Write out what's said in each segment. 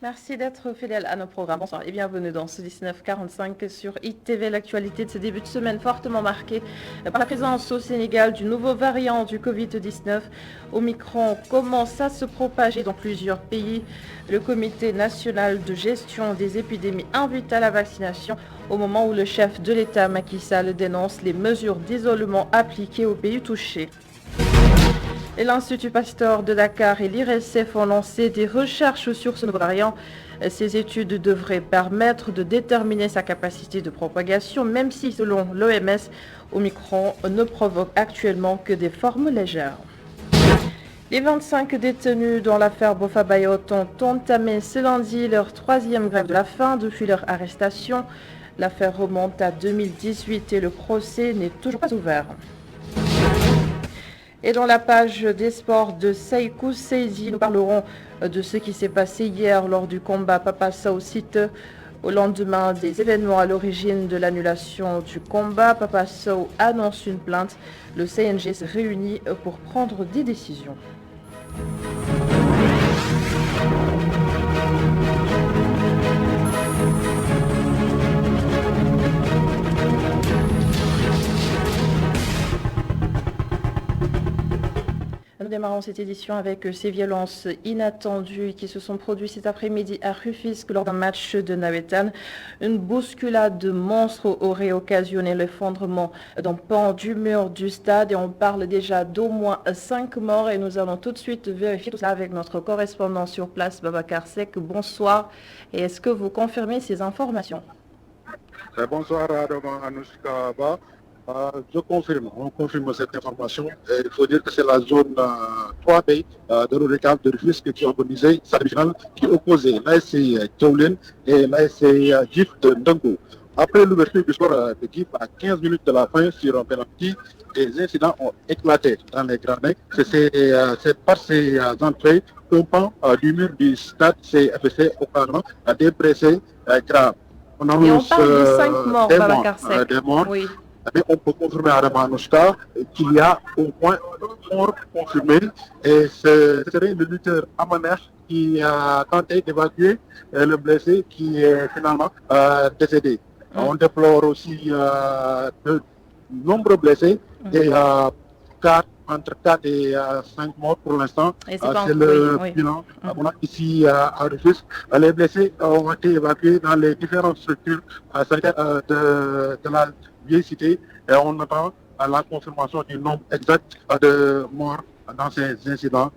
Merci d'être fidèle à nos programmes. Bonsoir et bienvenue dans ce 1945 sur ITV. L'actualité de ce début de semaine fortement marquée par la présence au Sénégal du nouveau variant du Covid-19. Omicron commence à se propager dans plusieurs pays. Le Comité national de gestion des épidémies invite à la vaccination au moment où le chef de l'État, Macky Sall, dénonce les mesures d'isolement appliquées aux pays touchés. Et l'Institut Pasteur de Dakar et l'IRSF ont lancé des recherches sur ce nouveau variant. Ces études devraient permettre de déterminer sa capacité de propagation, même si, selon l'OMS, Omicron ne provoque actuellement que des formes légères. Les 25 détenus dans l'affaire Boffa Bayotte ont entamé ce lundi leur troisième grève de la faim depuis leur arrestation. L'affaire remonte à 2018 et le procès n'est toujours pas ouvert. Et dans la page des sports de Seikou Seydi, nous parlerons de ce qui s'est passé hier lors du combat Papa Sow Siteu. Au lendemain des événements à l'origine de l'annulation du combat, Papa Sow annonce une plainte. Le CNG se réunit pour prendre des décisions. Nous démarrons cette édition avec ces violences inattendues qui se sont produites cet après-midi à Rufisque lors d'un match de Nawetan. Une bousculade de monstres aurait occasionné l'effondrement d'un pan du mur du stade et on parle déjà d'au moins 5 morts et nous allons tout de suite vérifier tout ça avec notre correspondant sur place, Babacar Seck. Bonsoir et est-ce que vous confirmez ces informations? Bonsoir Anoushka Ba. Je confirme, on confirme cette information. Et il faut dire que c'est la zone 3B de l'ODCAV de Rufisque qui a organisé sa demi-finale qui opposait l'ASC Tchaoulène et l'ASC GIF de Ndongo. Après l'ouverture du score de GIF à 15 minutes de la fin sur un penalty, des incidents ont éclaté dans les gradins. C'est par ces entrées qu'un pan du mur du stade s'est effacé auparavant à des blessés graves. On parle de 5 morts, Babacar Seck. Des morts. Oui. Mais on peut confirmer à Ramanouchka qu'il y a au moins un mort confirmé et ce serait le lutteur Amaner qui a tenté d'évacuer le blessé qui est finalement décédé. On déplore aussi de nombreux blessés et entre 4 et 5 morts pour l'instant. C'est le bilan. Ici à Rufisque, les blessés ont été évacués dans les différentes structures sanitaires de la vieille cité et on attend la confirmation du nombre exact de morts dans ces incidents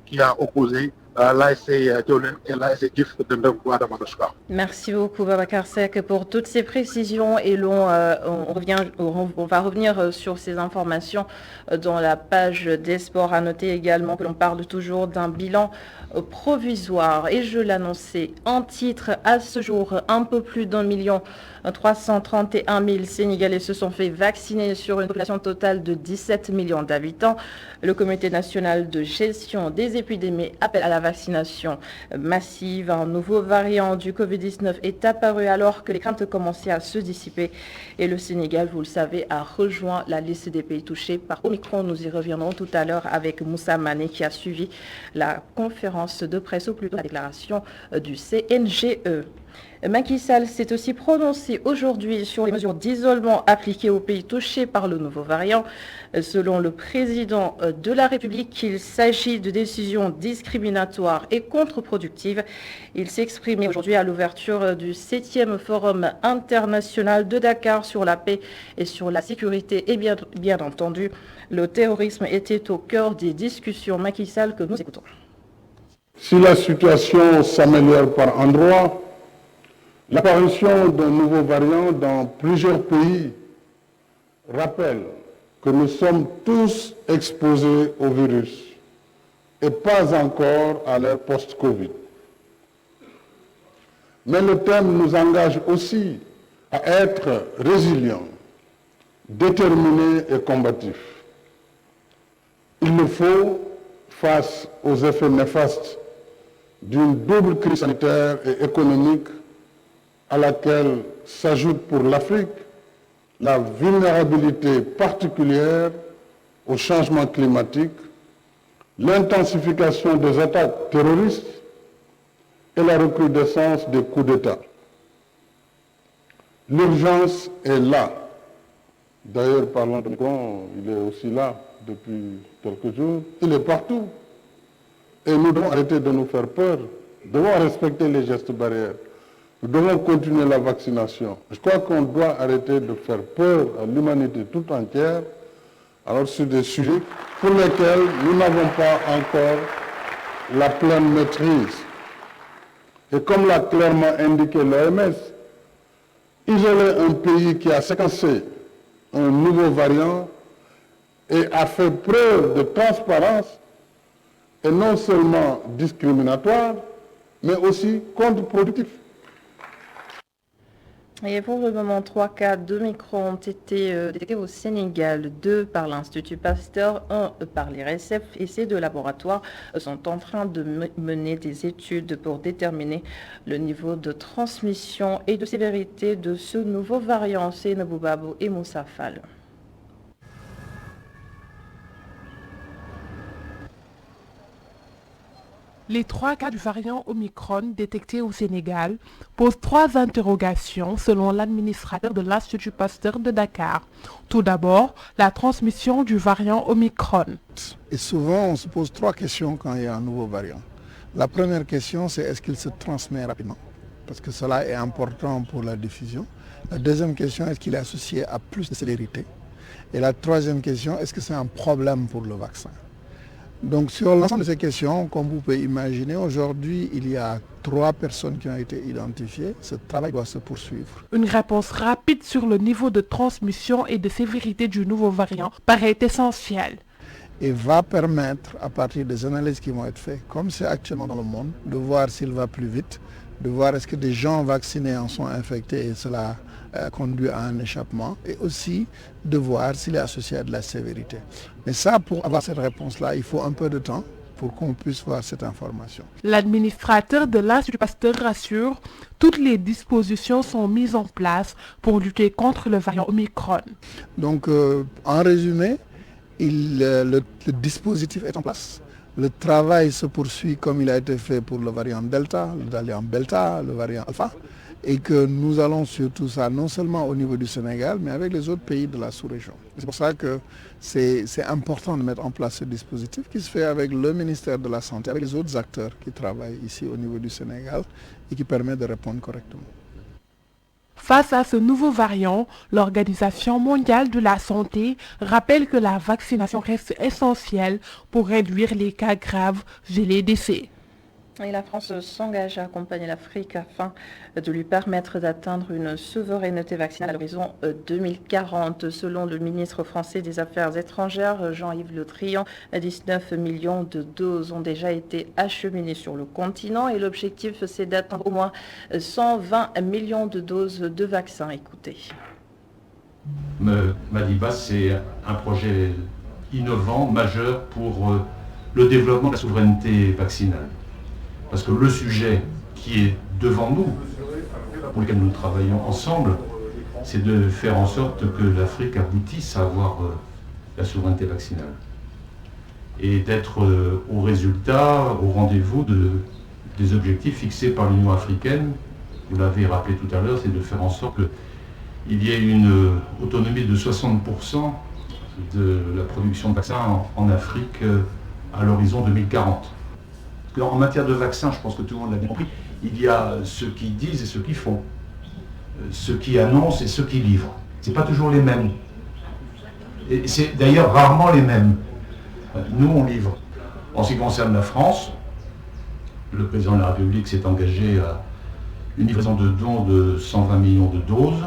qui a opposé l'ASC Tchaoulène et l'ASC GIF de Ndongo à Damanouchka. Merci beaucoup Babacar Seck pour toutes ces précisions et on va revenir sur ces informations dans la page des sports. À noter également que l'on parle toujours d'un bilan provisoire et je l'annonçais en titre à ce jour, un peu plus d'1 331 000 Sénégalais se sont fait vacciner sur une population totale de 17 millions d'habitants. Le Comité national de gestion des épidémies appelle à la vaccination massive. Un nouveau variant du Covid-19 est apparu alors que les craintes commençaient à se dissiper. Et le Sénégal, vous le savez, a rejoint la liste des pays touchés par Omicron. Nous y reviendrons tout à l'heure avec Moussa Mané qui a suivi la conférence de presse, ou plutôt la déclaration du CNGE. Macky Sall s'est aussi prononcé aujourd'hui sur les mesures d'isolement appliquées aux pays touchés par le nouveau variant. Selon le président de la République, il s'agit de décisions discriminatoires et contre-productives. Il s'exprimait aujourd'hui à l'ouverture du 7e Forum international de Dakar sur la paix et sur la sécurité. Et bien entendu, le terrorisme était au cœur des discussions. Macky Sall que nous écoutons. Si la situation s'améliore par endroits, l'apparition d'un nouveau variant dans plusieurs pays rappelle que nous sommes tous exposés au virus et pas encore à l'ère post-Covid. Mais le thème nous engage aussi à être résilients, déterminés et combatifs. Il le faut face aux effets néfastes d'une double crise sanitaire et économique à laquelle s'ajoute pour l'Afrique la vulnérabilité particulière au changement climatique, l'intensification des attaques terroristes et la recrudescence des coups d'État. L'urgence est là. D'ailleurs, parlant de Macron, il est aussi là depuis quelques jours. Il est partout. Et nous devons arrêter de nous faire peur. Nous devons respecter les gestes barrières. Nous devons continuer la vaccination. Je crois qu'on doit arrêter de faire peur à l'humanité tout entière, alors sur des sujets pour lesquels nous n'avons pas encore la pleine maîtrise. Et comme l'a clairement indiqué l'OMS, isoler un pays qui a séquencé un nouveau variant et a fait preuve de transparence est non seulement discriminatoire, mais aussi contre-productif. Et pour le moment, 3 cas d'Omicron ont été détectés au Sénégal, 2 par l'Institut Pasteur, 1 par l'IRSF, et ces 2 laboratoires sont en train de mener des études pour déterminer le niveau de transmission et de sévérité de ce nouveau variant. C'est Nabou Babou et Moussa Fall. Les 3 cas du variant Omicron détectés au Sénégal posent 3 interrogations selon l'administrateur de l'Institut Pasteur de Dakar. Tout d'abord, la transmission du variant Omicron. Et souvent, on se pose 3 questions quand il y a un nouveau variant. La première question, c'est est-ce qu'il se transmet rapidement? Parce que cela est important pour la diffusion. La deuxième question, est-ce qu'il est associé à plus de célérité? Et la troisième question, est-ce que c'est un problème pour le vaccin? Donc sur l'ensemble de ces questions, comme vous pouvez imaginer, aujourd'hui, il y a 3 personnes qui ont été identifiées. Ce travail doit se poursuivre. Une réponse rapide sur le niveau de transmission et de sévérité du nouveau variant paraît essentielle. Et va permettre, à partir des analyses qui vont être faites, comme c'est actuellement dans le monde, de voir s'il va plus vite, de voir est-ce que des gens vaccinés en sont infectés et cela conduit à un échappement, et aussi de voir s'il est associé à de la sévérité. Mais ça, pour avoir cette réponse-là, il faut un peu de temps pour qu'on puisse voir cette information. L'administrateur de l'Institut Pasteur rassure, toutes les dispositions sont mises en place pour lutter contre le variant Omicron. Donc, en résumé, le dispositif est en place. Le travail se poursuit comme il a été fait pour le variant Delta, le variant Delta, le variant Alpha, et que nous allons sur tout ça, non seulement au niveau du Sénégal, mais avec les autres pays de la sous-région. C'est pour ça que c'est important de mettre en place ce dispositif qui se fait avec le ministère de la Santé, avec les autres acteurs qui travaillent ici au niveau du Sénégal et qui permet de répondre correctement. Face à ce nouveau variant, l'Organisation mondiale de la santé rappelle que la vaccination reste essentielle pour réduire les cas graves et les décès. Et la France s'engage à accompagner l'Afrique afin de lui permettre d'atteindre une souveraineté vaccinale à l'horizon 2040. Selon le ministre français des Affaires étrangères, Jean-Yves Le Drian, 19 millions de doses ont déjà été acheminées sur le continent et l'objectif c'est d'atteindre au moins 120 millions de doses de vaccins. Écoutez. Madiba, c'est un projet innovant, majeur pour le développement de la souveraineté vaccinale. Parce que le sujet qui est devant nous, pour lequel nous travaillons ensemble, c'est de faire en sorte que l'Afrique aboutisse à avoir la souveraineté vaccinale. Et d'être au résultat, au rendez-vous des objectifs fixés par l'Union africaine. Vous l'avez rappelé tout à l'heure, c'est de faire en sorte qu'il y ait une autonomie de 60% de la production de vaccins en Afrique à l'horizon 2040. En matière de vaccins, je pense que tout le monde l'a bien compris, il y a ceux qui disent et ceux qui font, ceux qui annoncent et ceux qui livrent. Ce n'est pas toujours les mêmes. Et c'est d'ailleurs rarement les mêmes. Nous, on livre. En ce qui concerne la France, le président de la République s'est engagé à une livraison de dons de 120 millions de doses.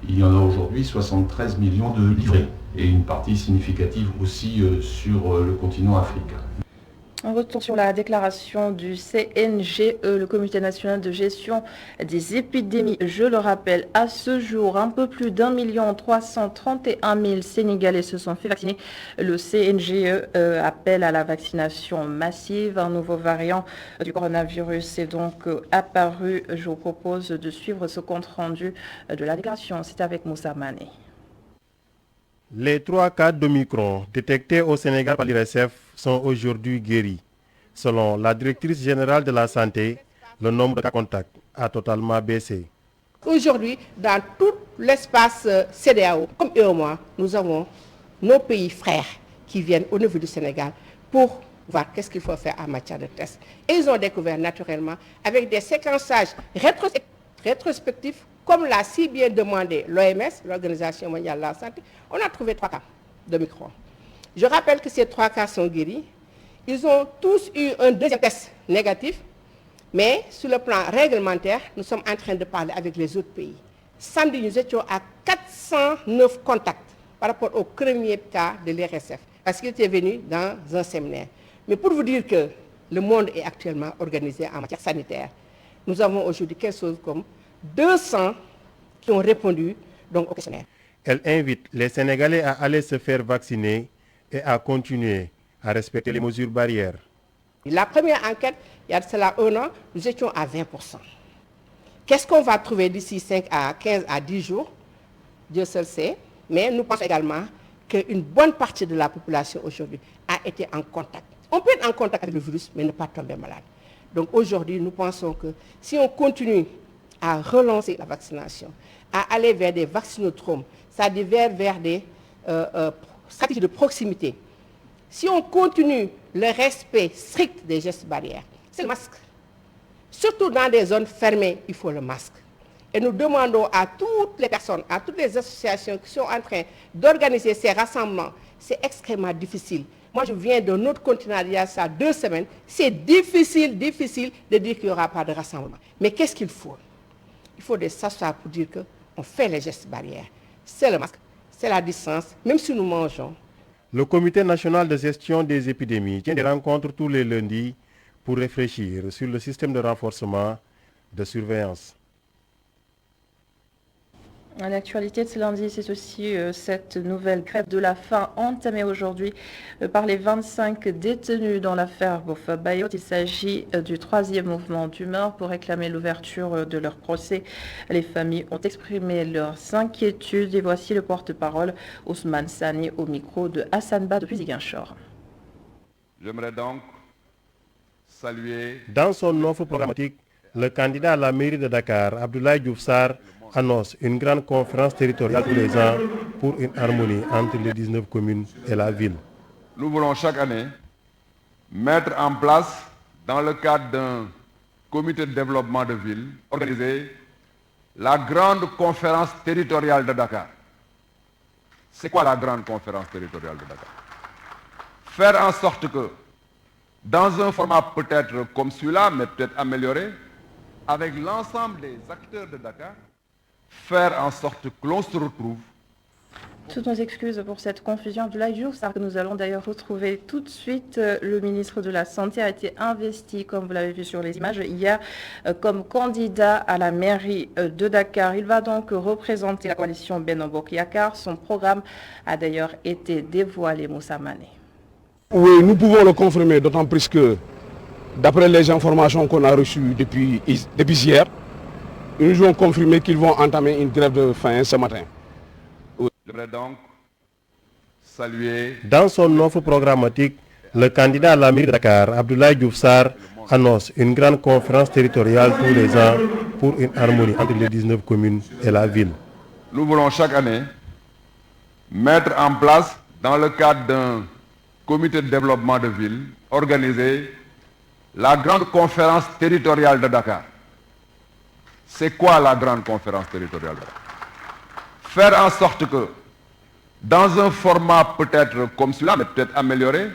Il y en a aujourd'hui 73 millions de livrés. Et une partie significative aussi sur le continent africain. On retourne sur la déclaration du CNGE, le Comité national de gestion des épidémies. Je le rappelle, à ce jour, un peu plus d'1 331 000 Sénégalais se sont fait vacciner. Le CNGE appelle à la vaccination massive. Un nouveau variant du coronavirus est donc apparu. Je vous propose de suivre ce compte-rendu de la déclaration. C'est avec Moussa Mané. Les 3 cas d'Omicron détectés au Sénégal par l'IRSF sont aujourd'hui guéris. Selon la directrice générale de la santé, Le nombre de cas contacts a totalement baissé. Aujourd'hui, dans tout l'espace CEDEAO, comme UEMOA, nous avons nos pays frères qui viennent au niveau du Sénégal pour voir qu'est-ce qu'il faut faire en matière de tests. Et ils ont découvert naturellement, avec des séquençages rétrospectifs, comme l'a si bien demandé l'OMS, l'Organisation mondiale de la santé, on a trouvé 3 cas de Omicron. Je rappelle que ces 3 cas sont guéris. Ils ont tous eu un deuxième test négatif, mais sur le plan réglementaire, nous sommes en train de parler avec les autres pays. Samedi, nous étions à 409 contacts par rapport au premier cas de l'IRSF, parce qu'il était venu dans un séminaire. Mais pour vous dire que le monde est actuellement organisé en matière sanitaire, nous avons aujourd'hui quelque chose comme 200 qui ont répondu donc, au questionnaire. Elle invite les Sénégalais à aller se faire vacciner et à continuer à respecter les mesures barrières. La première enquête, il y a de cela 1 an, nous étions à 20%. Qu'est-ce qu'on va trouver d'ici 5 à 15 à 10 jours? Dieu seul sait. Mais nous pensons également qu'une bonne partie de la population aujourd'hui a été en contact. On peut être en contact avec le virus, mais ne pas tomber malade. Donc aujourd'hui, nous pensons que si on continue à relancer la vaccination, à aller vers des vaccinotromes, c'est-à-dire vers des stratégies de proximité, si on continue le respect strict des gestes barrières, c'est le masque. Surtout dans des zones fermées, il faut le masque. Et nous demandons à toutes les personnes, à toutes les associations qui sont en train d'organiser ces rassemblements, c'est extrêmement difficile. Moi, je viens d'un autre continent il y a ça 2 semaines. C'est difficile de dire qu'il n'y aura pas de rassemblement. Mais qu'est-ce qu'il faut? Il faut s'asseoir pour dire qu'on fait les gestes barrières. C'est le masque, c'est la distance, même si nous mangeons. Le Comité national de gestion des épidémies tient des rencontres tous les lundis pour réfléchir sur le système de renforcement de surveillance. En actualité de ce lundi, c'est aussi cette nouvelle grève de la faim entamée aujourd'hui par les 25 détenus dans l'affaire Boffa Bayotte. Il s'agit du 3e mouvement d'humeur pour réclamer l'ouverture de leur procès. Les familles ont exprimé leurs inquiétudes et voici le porte-parole Ousmane Sani au micro de Hassan Ba depuis Ziguinchor. J'aimerais donc saluer... Dans son offre programmatique, le candidat à la mairie de Dakar, Abdoulaye Diouf Sarr, annonce une grande conférence territoriale tous les ans pour une harmonie entre les 19 communes et la ville. Nous voulons chaque année mettre en place, dans le cadre d'un comité de développement de ville, organiser la grande conférence territoriale de Dakar. C'est quoi la grande conférence territoriale de Dakar? Faire en sorte que, dans un format peut-être comme celui-là, mais peut-être amélioré, avec l'ensemble des acteurs de Dakar, faire en sorte que l'on se retrouve. Toutes nos excuses pour cette confusion. Abdoulaye Diouf Sarr, que nous allons d'ailleurs retrouver tout de suite. Le ministre de la Santé a été investi, comme vous l'avez vu sur les images, hier comme candidat à la mairie de Dakar. Il va donc représenter la coalition Benno Bokk Yakaar. Son programme a d'ailleurs été dévoilé, Moussa Mané. Oui, nous pouvons le confirmer, d'autant plus que, d'après les informations qu'on a reçues depuis hier, ils nous ont confirmé qu'ils vont entamer une grève de faim ce matin. J'aimerais donc saluer... Dans son offre programmatique, le candidat à la mairie de Dakar, Abdoulaye Diouf Sarr, annonce une grande conférence territoriale tous les ans pour une harmonie entre les 19 communes et la ville. Nous voulons chaque année mettre en place, dans le cadre d'un comité de développement de ville, organiser la grande conférence territoriale de Dakar. C'est quoi la grande conférence territoriale? Faire en sorte que, dans un format peut-être comme celui-là, mais peut-être amélioré,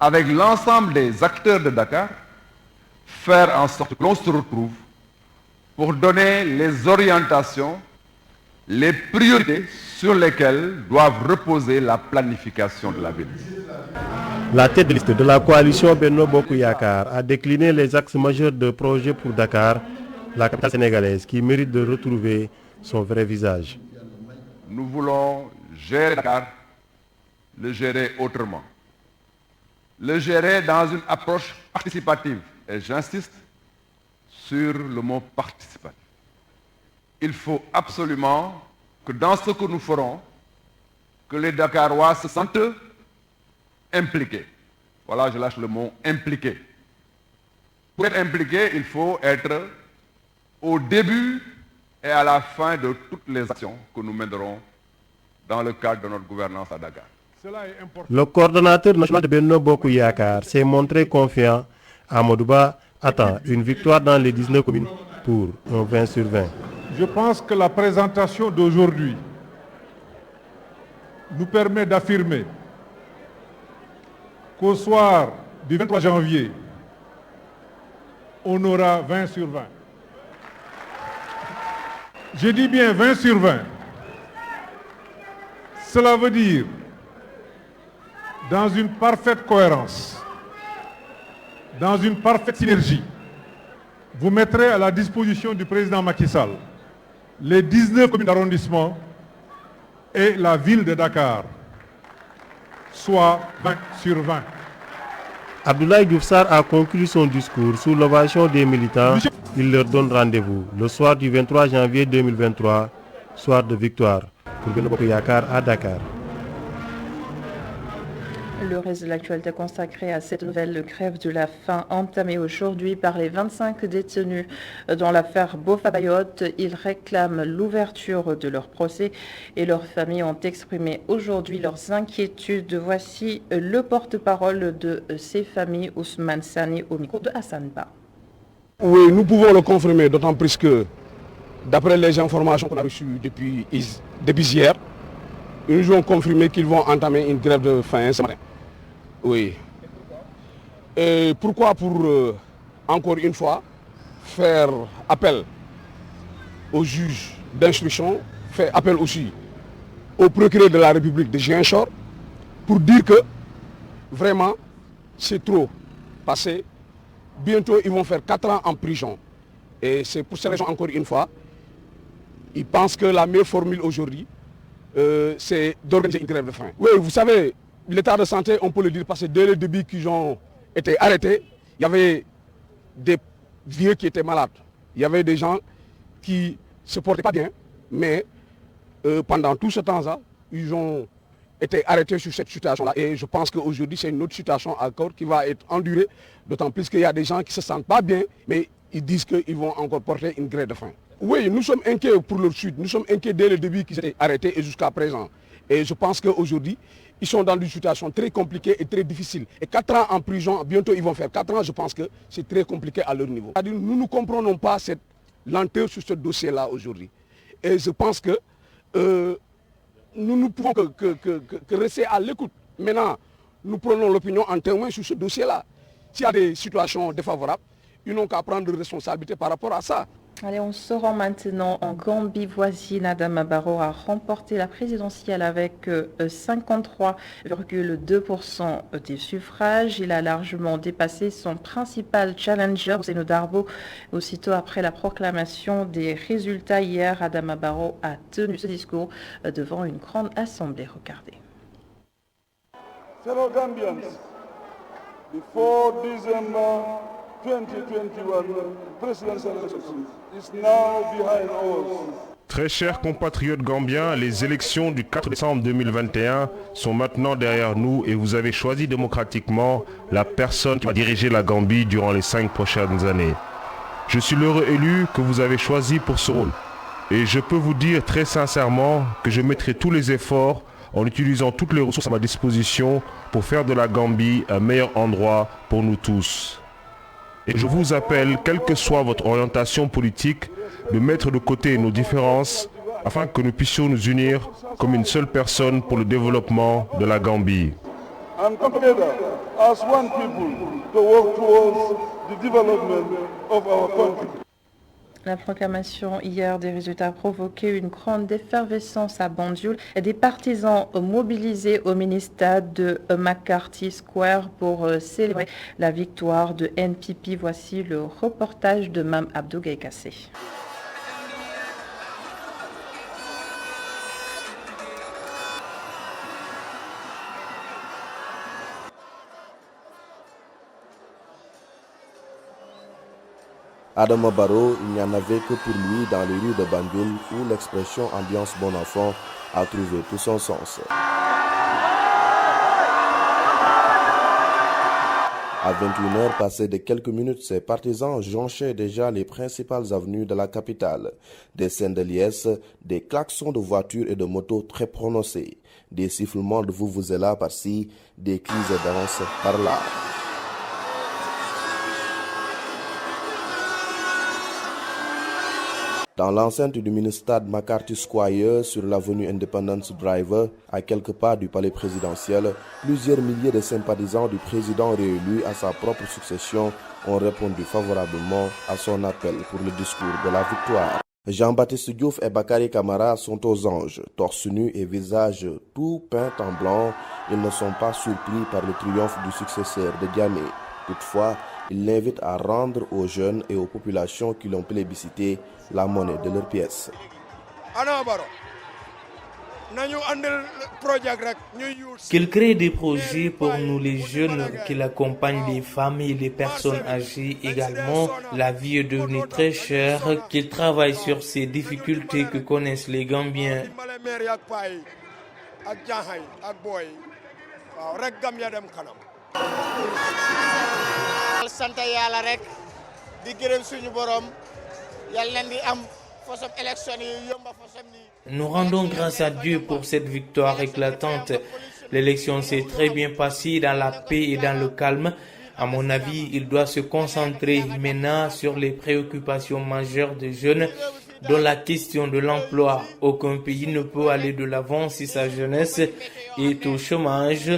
avec l'ensemble des acteurs de Dakar, faire en sorte que l'on se retrouve pour donner les orientations, les priorités sur lesquelles doivent reposer la planification de la ville. La tête de liste de la coalition Benno Bokk Yakaar a décliné les axes majeurs de projet pour Dakar, la capitale sénégalaise, qui mérite de retrouver son vrai visage. Nous voulons gérer Dakar, le gérer autrement. Le gérer dans une approche participative. Et j'insiste sur le mot participatif. Il faut absolument que dans ce que nous ferons, que les Dakarois se sentent impliqués. Voilà, je lâche le mot impliqués. Pour être impliqué, il faut être au début et à la fin de toutes les actions que nous mènerons dans le cadre de notre gouvernance à Dakar. Le coordonnateur national de Benno Bokk Yakaar s'est montré confiant. Amadou Ba attend une victoire dans les 19 communes pour un 20 sur 20. Je pense que la présentation d'aujourd'hui nous permet d'affirmer qu'au soir du 23 janvier, on aura 20 sur 20. Je dis bien 20 sur 20. Cela veut dire, dans une parfaite cohérence, dans une parfaite synergie, vous mettrez à la disposition du président Macky Sall les 19 communes d'arrondissement et la ville de Dakar, soit 20 sur 20. Abdoulaye Diouf Sarr a conclu son discours sous l'ovation des militants. Il leur donne rendez-vous le soir du 23 janvier 2023, soir de victoire pour Benno Bokk Yakaar à Dakar. Le reste de l'actualité consacré à cette nouvelle grève de la faim entamée aujourd'hui par les 25 détenus dans l'affaire Boffa-Bayotte. Ils réclament l'ouverture de leur procès et leurs familles ont exprimé aujourd'hui leurs inquiétudes. Voici le porte-parole de ces familles, Ousmane Sani, au micro de Hassan Ba. Oui, nous pouvons le confirmer, d'autant plus que, d'après les informations qu'on a reçues depuis hier, ils nous ont confirmé qu'ils vont entamer une grève de faim ce matin. Oui. Et pourquoi? Pour, encore une fois, faire appel au juge d'instruction, faire appel aussi au procureur de la République de Ziguinchor, pour dire que, vraiment, c'est trop passé. Bientôt, ils vont faire 4 ans en prison. Et c'est pour cette raison, encore une fois, ils pensent que la meilleure formule aujourd'hui, c'est d'organiser une grève de faim. Oui, vous savez, l'état de santé, on peut le dire, parce que dès le début qu'ils ont été arrêtés, il y avait des vieux qui étaient malades. Il y avait des gens qui ne se portaient pas bien, mais pendant tout ce temps-là, ils ont été arrêtés sur cette situation-là. Et je pense qu'aujourd'hui, c'est une autre situation encore qui va être endurée, d'autant plus qu'il y a des gens qui ne se sentent pas bien, mais ils disent qu'ils vont encore porter une grève de faim. Oui, nous sommes inquiets pour leur suite. Nous sommes inquiets dès le début qu'ils étaient arrêtés et jusqu'à présent. Et je pense qu'aujourd'hui, ils sont dans une situation très compliquée et très difficile. Et 4 ans en prison, bientôt ils vont faire 4 ans, je pense que c'est très compliqué à leur niveau. C'est-à-dire, nous ne comprenons pas cette lenteur sur ce dossier-là aujourd'hui. Et je pense que nous ne pouvons que rester à l'écoute. Maintenant, nous prenons l'opinion en témoin sur ce dossier-là. S'il y a des situations défavorables, ils n'ont qu'à prendre des responsabilités par rapport à ça. Allez, on se rend maintenant en Gambie voisine. Adama Barrow a remporté la présidentielle avec 53,2% des suffrages. Il a largement dépassé son principal challenger, Ousseynou Darboe. Aussitôt après la proclamation des résultats hier, Adama Barrow a tenu ce discours devant une grande assemblée. Regardez. Fellow Gambians, before December 2021 presidential election is now behind us. Très chers compatriotes gambiens, les élections du 4 décembre 2021 sont maintenant derrière nous et vous avez choisi démocratiquement la personne qui va diriger la Gambie durant les 5 prochaines années. Je suis l'heureux élu que vous avez choisi pour ce rôle. Et je peux vous dire très sincèrement que je mettrai tous les efforts en utilisant toutes les ressources à ma disposition pour faire de la Gambie un meilleur endroit pour nous tous. Et je vous appelle, quelle que soit votre orientation politique, de mettre de côté nos différences afin que nous puissions nous unir comme une seule personne pour le développement de la Gambie. And come together as one people to work towards the development of our country. La proclamation hier des résultats a provoqué une grande effervescence à Banjul et des partisans mobilisés au mini-stade de McCarthy Square pour célébrer la victoire de NPP. Voici le reportage de Mam Abdou Gaïkassé. Adama Barrow, il n'y en avait que pour lui dans les rues de Banjul où l'expression ambiance bon enfant a trouvé tout son sens. À 21h, passé de quelques minutes, ses partisans jonchaient déjà les principales avenues de la capitale. Des scènes de liesse, des klaxons de voitures et de motos très prononcés, des sifflements de vuvuzela par-ci, des cris et danses par-là. Dans l'enceinte du mini-stade McCarthy Square, sur l'avenue Independence Drive, à quelques pas du palais présidentiel, plusieurs milliers de sympathisants du président réélu à sa propre succession ont répondu favorablement à son appel pour le discours de la victoire. Jean-Baptiste Diouf et Bakary Camara sont aux anges, torse nu et visage tout peint en blanc. Ils ne sont pas surpris par le triomphe du successeur de Diamé. Toutefois, ils l'invitent à rendre aux jeunes et aux populations qui l'ont plébiscité la monnaie de leurs pièces. Qu'il crée des projets pour nous les jeunes, qu'il accompagne les femmes et les personnes âgées également. La vie est devenue très chère, qu'il travaille sur ces difficultés que connaissent les Gambiens. Nous rendons grâce à Dieu pour cette victoire éclatante. L'élection s'est très bien passée dans la paix et dans le calme. À mon avis, il doit se concentrer maintenant sur les préoccupations majeures des jeunes, dont la question de l'emploi. Aucun pays ne peut aller de l'avant si sa jeunesse est au chômage.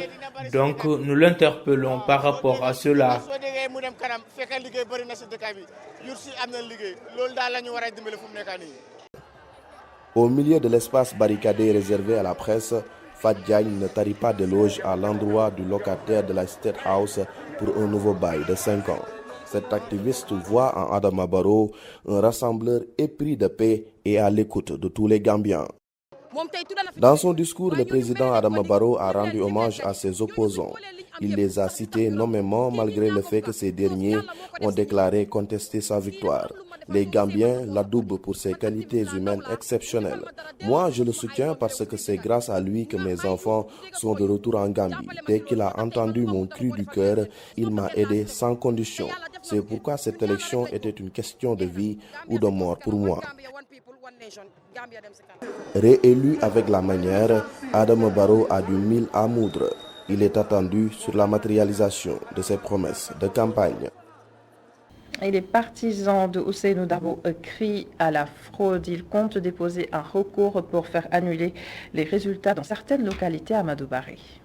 Donc, nous l'interpellons par rapport à cela. Au milieu de l'espace barricadé réservé à la presse, Fat Diagne ne tarit pas d'éloges à l'endroit du locataire de la State House pour un nouveau bail de 5 ans. Cet activiste voit en Adama Barrow un rassembleur épris de paix et à l'écoute de tous les Gambiens. Dans son discours, le président Adama Barrow a rendu hommage à ses opposants. Il les a cités nommément malgré le fait que ces derniers ont déclaré contester sa victoire. Les Gambiens l'adoubent pour ses qualités humaines exceptionnelles. Moi, je le soutiens parce que c'est grâce à lui que mes enfants sont de retour en Gambie. Dès qu'il a entendu mon cri du cœur, il m'a aidé sans condition. C'est pourquoi cette élection était une question de vie ou de mort pour moi. Réélu avec la manière, Adama Barrow a du mil à moudre. Il est attendu sur la matérialisation de ses promesses de campagne. Et les partisans de Ousseynou Dabo crient à la fraude. Ils comptent déposer un recours pour faire annuler les résultats dans certaines localités à Amadou Barry.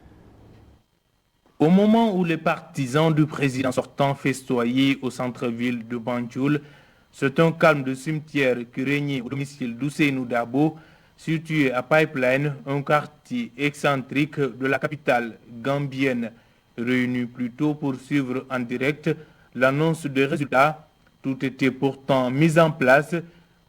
Au moment où les partisans du président sortant festoyaient au centre-ville de Banjul, c'est un calme de cimetière qui régnait au domicile d'Ousseynou Dabo, situé à Pipeline, un quartier excentrique de la capitale gambienne. Réunis plutôt pour suivre en direct l'annonce des résultats, tout était pourtant mis en place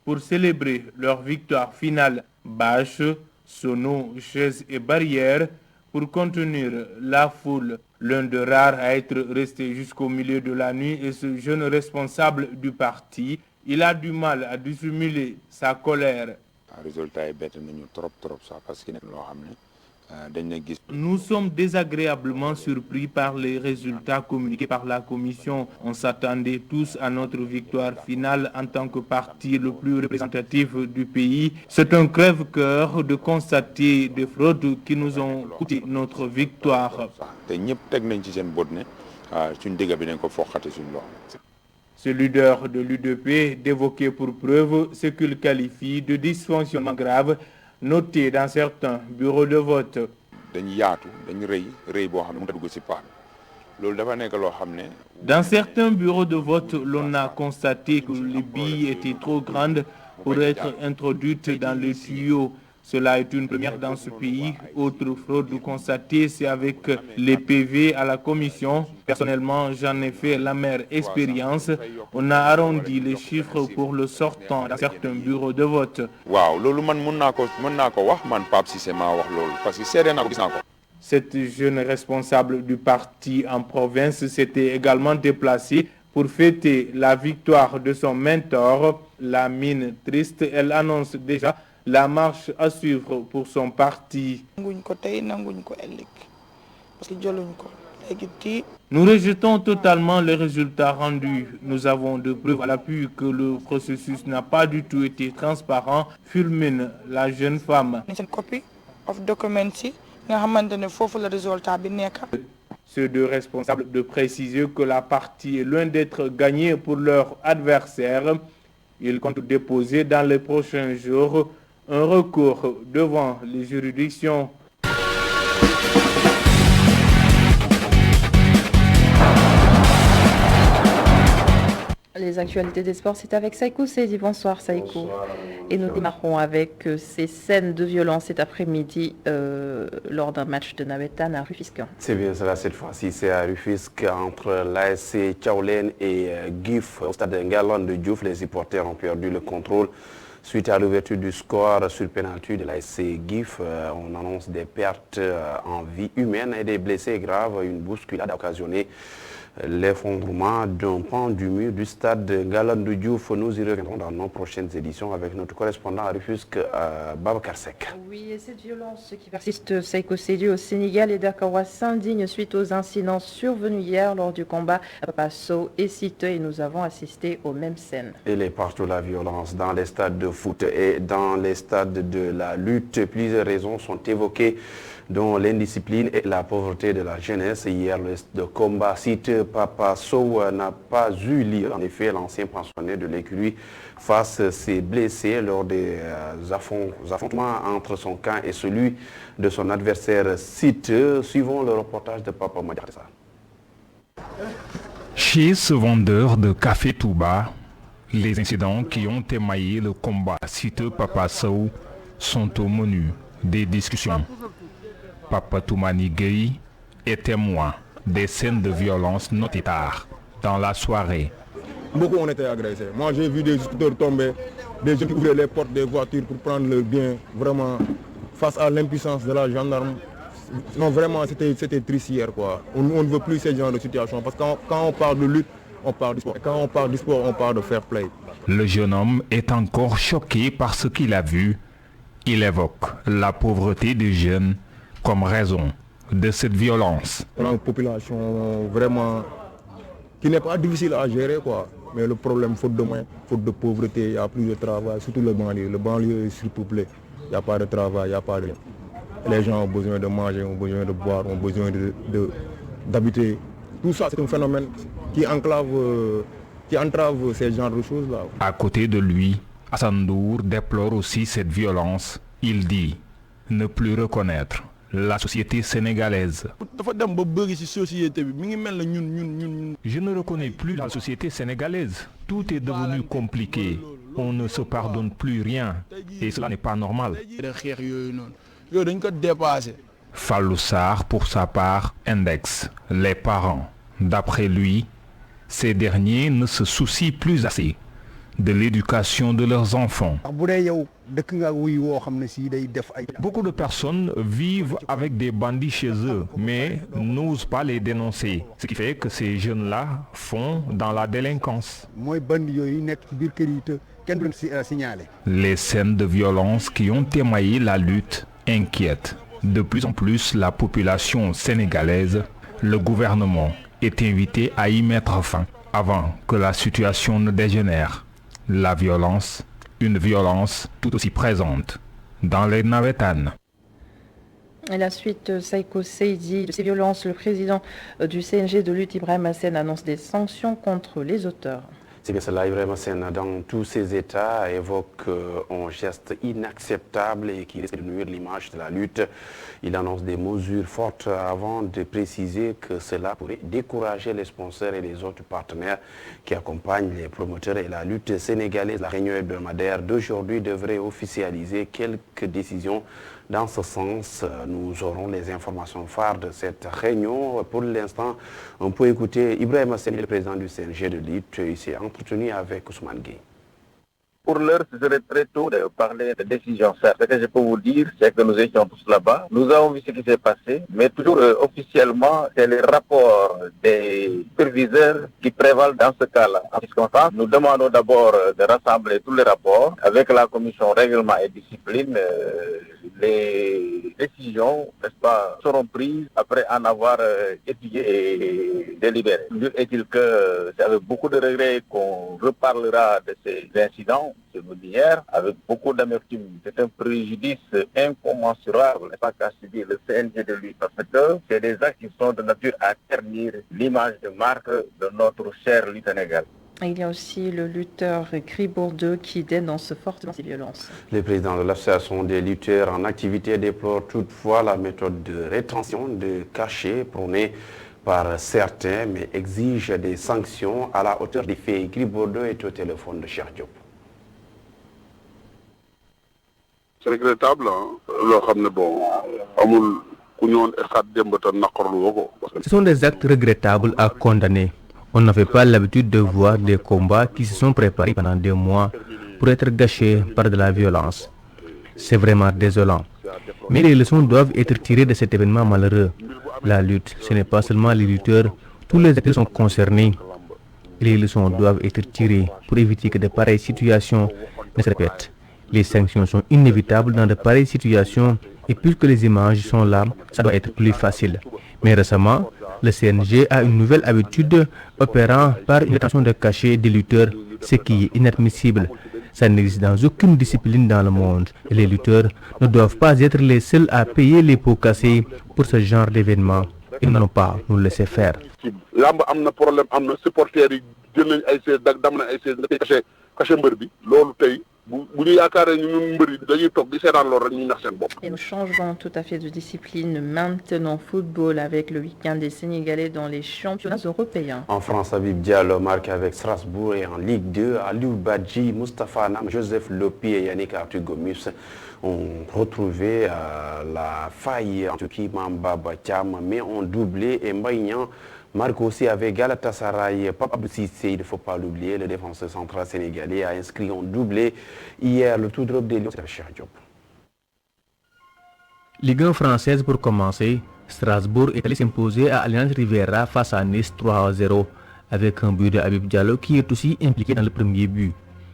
pour célébrer leur victoire finale. Bâches, sonos, chaises et barrières pour contenir la foule. L'un des rares à être resté jusqu'au milieu de la nuit est ce jeune responsable du parti. Il a du mal à dissimuler sa colère. Nous sommes désagréablement surpris par les résultats communiqués par la Commission. On s'attendait tous à notre victoire finale en tant que parti le plus représentatif du pays. C'est un crève-cœur de constater des fraudes qui nous ont coûté notre victoire. Ce leader de l'UDP d'évoquer pour preuve ce qu'il qualifie de dysfonctionnement grave noté dans certains bureaux de vote. Dans certains bureaux de vote, l'on a constaté que les billes étaient trop grandes pour être introduites dans les tuyaux. Cela est une première dans ce pays. Autre fraude constatée, c'est avec les PV à la commission. Personnellement, j'en ai fait l'amère expérience. On a arrondi les chiffres pour le sortant dans certains bureaux de vote. Cette jeune responsable du parti en province s'était également déplacée pour fêter la victoire de son mentor. La mine triste, elle annonce déjà la marche à suivre pour son parti. Nous rejetons totalement les résultats rendus. Nous avons de preuves à l'appui que le processus n'a pas du tout été transparent, fulmine la jeune femme. Ceux deux responsables de préciser que la partie est loin d'être gagnée pour leur adversaire. Ils comptent déposer dans les prochains jours un recours devant les juridictions. Les actualités des sports, c'est avec Saïkou Seydi. Bonsoir Saïkou. Bonsoir. Et nous démarrons avec ces scènes de violence cet après-midi lors d'un match de Nawetan à Rufisque. C'est bien cela, cette fois-ci c'est à Rufisque entre l'ASC Tchaoulène et GIF. Au stade Ngalandou Diouf, les supporters ont perdu le contrôle suite à l'ouverture du score sur penalty de l'ASC GIF. On annonce des pertes en vie humaine et des blessés graves. Une bousculade a occasionné l'effondrement d'un pan du mur du stade Ngalandou Diouf. Nous y reviendrons dans nos prochaines éditions avec notre correspondant à Rufisque, Babacar Seck. Oui, et cette violence qui persiste, Saïkou Seydi, au Sénégal et Dakawa s'indigne suite aux incidents survenus hier lors du combat à Papa Sow et Siteu, et nous avons assisté aux mêmes scènes. Il est partout la violence dans les stades de foot et dans les stades de la lutte. Plusieurs raisons sont évoquées, dont l'indiscipline et la pauvreté de la jeunesse. Hier, le combat Siteu Papa Sow n'a pas eu lieu. En effet, l'ancien pensionnaire de l'écurie face s'est blessé lors des affrontements entre son camp et celui de son adversaire Siteu. Suivons le reportage de Papa Madiaressa. Chez ce vendeur de café Touba, les incidents qui ont émaillé le combat Siteu Papa Sow sont au menu des discussions. Papa Toumani Gueye est témoin des scènes de violence notées tard dans la soirée. Beaucoup ont été agressés. Moi j'ai vu des scooters tomber, des gens qui ouvraient les portes des voitures pour prendre leur bien, vraiment face à l'impuissance de la gendarme. Non, vraiment c'était triste hier quoi. On ne veut plus ce genre de situation parce que quand on parle de lutte, on parle du sport. Et quand on parle du sport, on parle de fair play. Le jeune homme est encore choqué par ce qu'il a vu. Il évoque la pauvreté des jeunes comme raison de cette violence. On a une population vraiment qui n'est pas difficile à gérer quoi. Mais le problème, faute de moyens, faute de pauvreté, il n'y a plus de travail, surtout le banlieue. Le banlieue est surpeuplé, il n'y a pas de travail, il n'y a pas de... Les gens ont besoin de manger, ont besoin de boire, ont besoin d'habiter. Tout ça, c'est un phénomène qui entrave ces genres de choses-là. À côté de lui, Hassan Ndour déplore aussi cette violence. Il dit ne plus reconnaître la société sénégalaise. Je ne reconnais plus la société sénégalaise. Tout est devenu compliqué. On ne se pardonne plus rien. Et cela n'est pas normal. Fallou Sarr, pour sa part, indexe les parents. D'après lui, ces derniers ne se soucient plus assez de l'éducation de leurs enfants. Beaucoup de personnes vivent avec des bandits chez eux, mais n'osent pas les dénoncer. Ce qui fait que ces jeunes-là font dans la délinquance. Les scènes de violence qui ont émaillé la lutte inquiètent de plus en plus la population sénégalaise. Le gouvernement est invité à y mettre fin avant que la situation ne dégénère. La violence, une violence tout aussi présente dans les Nawetan. Et la suite, Saïkou Seydi, de ces violences, le président du CNG de lutte, Ibrahim Hassen, annonce des sanctions contre les auteurs. C'est bien cela, Ibrahim Hassen, dans tous ces états, évoque un geste inacceptable et qui risque de nuire l'image de la lutte. Il annonce des mesures fortes avant de préciser que cela pourrait décourager les sponsors et les autres partenaires qui accompagnent les promoteurs et la lutte sénégalaise. La réunion hebdomadaire d'aujourd'hui devrait officialiser quelques décisions dans ce sens. Nous aurons les informations phares de cette réunion. Pour l'instant, on peut écouter Ibrahim Hassen, le président du CNG de lutte. Il s'est entretenu avec Ousmane Gueye. Pour l'heure, ce serait très tôt de parler de décision. Ce que je peux vous dire, c'est que nous étions tous là-bas. Nous avons vu ce qui s'est passé, mais toujours officiellement, c'est les rapports des superviseurs qui prévalent dans ce cas-là. En circonstance, nous demandons d'abord de rassembler tous les rapports avec la commission règlement et discipline. Les décisions, n'est-ce pas, seront prises après en avoir étudié et délibéré. Est-il que c'est avec beaucoup de regrets qu'on reparlera de ces incidents, je vous dis hier, avec beaucoup d'amertume. C'est un préjudice incommensurable, n'est-ce pas, qu'a subi le CNG de lui, parce que c'est des actes qui sont de nature à ternir l'image de marque de notre cher lutte sénégalaise. Il y a aussi le lutteur Gris Bourdeux qui dénonce fortement ces violences. Les présidents de l'association des lutteurs en activité déplorent toutefois la méthode de rétention de cachets prônée par certains, mais exigent des sanctions à la hauteur des faits. Gris Bourdeux est au téléphone de Cheikh Diop. C'est regrettable, Ce sont des actes regrettables à condamner. On n'avait pas l'habitude de voir des combats qui se sont préparés pendant des mois pour être gâchés par de la violence. C'est vraiment désolant. Mais les leçons doivent être tirées de cet événement malheureux. La lutte, ce n'est pas seulement les lutteurs, tous les acteurs sont concernés. Les leçons doivent être tirées pour éviter que de pareilles situations ne se répètent. Les sanctions sont inévitables dans de pareilles situations et puisque les images sont là, ça doit être plus facile. Mais récemment, le CNG a une nouvelle habitude opérant par une rétention de cachet des lutteurs, ce qui est inadmissible. Ça n'existe dans aucune discipline dans le monde. Et les lutteurs ne doivent pas être les seuls à payer les pots cassés pour ce genre d'événement. Ils n'ont pas nous laisser faire. Et nous changeons tout à fait de discipline maintenant football avec le week-end des Sénégalais dans les championnats européens. En France, Habib Diallo marque avec Strasbourg et en Ligue 2, Aliou Badji, Moustapha Nam, Joseph Lopi et Yannick Arthur Gomis ont retrouvé la faille en Turquie, Mamba Batiam, mais ont doublé et Mbaïnian marque aussi avec Galatasaray. Pape Abdou Cissé, il ne faut pas l'oublier, le défenseur central sénégalais a inscrit un doublé hier. Le tout drop des Lions, c'est Cheikh Diop. Ligue 1 française pour commencer, Strasbourg est allé s'imposer à Allianz Riviera face à Nice 3-0 avec un but de Habib Diallo qui est aussi impliqué dans le premier but.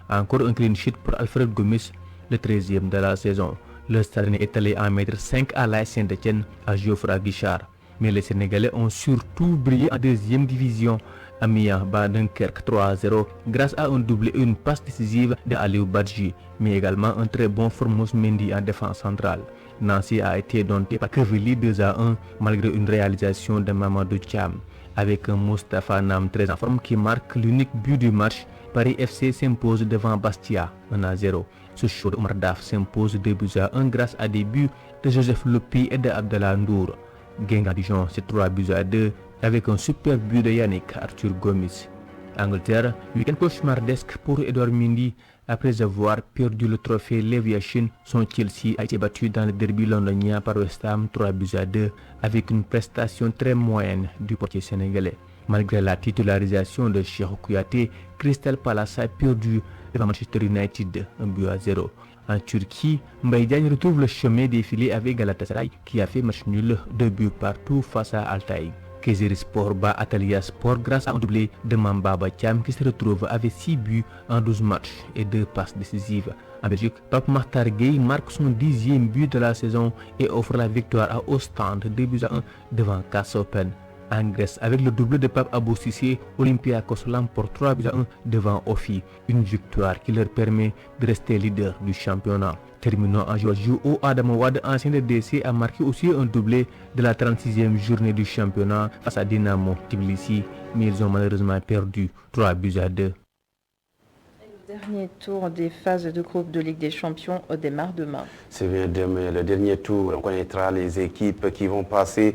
Encore un clean sheet pour Alfred Gomis, le 13e de la saison. Le Stade est allé en mettre 5 à l'AS Saint-Etienne à Geoffroy Guichard. Mais les Sénégalais ont surtout brillé en deuxième division. Amiens bat Dunkerque 3-0 grâce à un doublé et une passe décisive de Aliou Badji, mais également un très bon Formose Mendy en défense centrale. Nancy a été dompté par Quevilly 2-1 malgré une réalisation de Mamadou Thiam. Avec un Moustapha Nam très en forme qui marque l'unique but du match, Paris FC s'impose devant Bastia 1-0. Sochaux de Omar Daf s'impose 2-1 grâce à des buts de Joseph Lopi et de Abdallah Ndour. Guingamp Dijon, c'est 3-2 avec un super but de Yannick Arthur Gomis. Angleterre, week-end cauchemardesque pour Edouard Mendy après avoir perdu le trophée Lev Yashin. Son Chelsea a été battu dans le derby londonien par West Ham 3-2 avec une prestation très moyenne du portier sénégalais. Malgré la titularisation de Cheikhou Kouyaté, Crystal Palace a perdu devant Manchester United 1-0. En Turquie, Mbaye Diagne retrouve le chemin défilé avec Galatasaray qui a fait match nul 2-2 face à Altay. Kayserispor bat Antalya Sport grâce à un doublé de Mamba Batiam qui se retrouve avec 6 buts en 12 matchs et 2 passes décisives. En Belgique, Pape Makhtar Gueye marque son 10e but de la saison et offre la victoire à Ostende 2-1 devant Kassel. En Grèce, avec le doublé de Pape Abou Cissé, Olympiakos l'emporte 3-1 devant Ofi, une victoire qui leur permet de rester leader du championnat. Terminant en Géorgie où Adama Wade, ancien de DC, a marqué aussi un doublé de la 36e journée du championnat face à Dynamo Tbilissi, mais ils ont malheureusement perdu 3-2. Le dernier tour des phases de groupe de Ligue des Champions démarre demain. C'est bien demain, le dernier tour. On connaîtra les équipes qui vont passer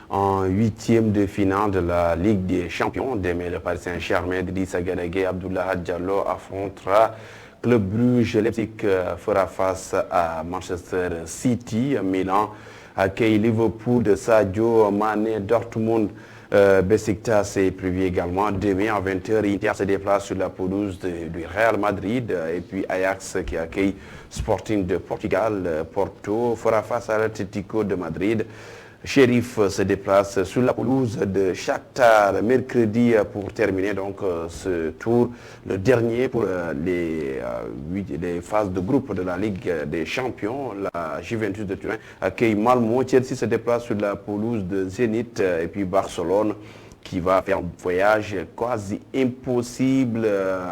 en 8e de finale de la Ligue des Champions. Demain, le Paris Saint-Germain d'Idrissa Gana Gueye, Abdoulaye Diallo affrontera Club Bruges. Leipzig fera face à Manchester City. Milan accueille Liverpool de Sadio Mané. Dortmund Besiktas est prévu également demain à 20h. Inter se déplace sur la pelouse du Real Madrid. Et puis Ajax qui accueille Sporting de Portugal. Porto fera face à l'Atlético de Madrid. Sheriff se déplace sur la pelouse de Shakhtar mercredi pour terminer donc ce tour, le dernier pour les phases de groupe de la Ligue des Champions. La Juventus de Turin accueille Malmo. Chelsea se déplace sur la pelouse de Zénith et puis Barcelone qui va faire un voyage quasi impossible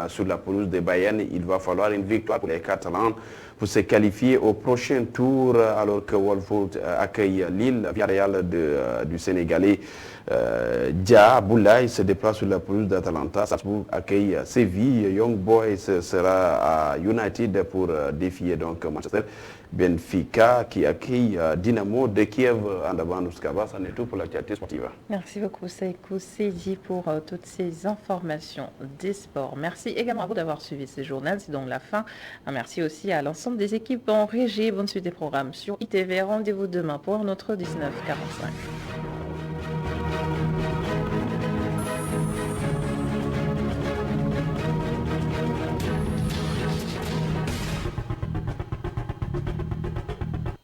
sur la pelouse de Bayern. Il va falloir une victoire pour les Catalans pour se qualifier au prochain tour, alors que Wolfsburg accueille Lille. Villarreal du Sénégalais Dia Boulaye se déplace sur la pelouse d'Atalanta. Salzbourg accueille Séville. Young Boys sera à United pour défier donc Manchester. Benfica qui accueille Dynamo de Kiev en avant Nuskava. Ça n'est tout pour l'actualité sportive. Merci beaucoup Sekou Seydi pour toutes ces informations des sports. Merci également à vous d'avoir suivi ce journal. C'est donc la fin. Merci aussi à l'ensemble des équipes en régie. Bonne suite des programmes sur ITV. Rendez-vous demain pour notre 19h45.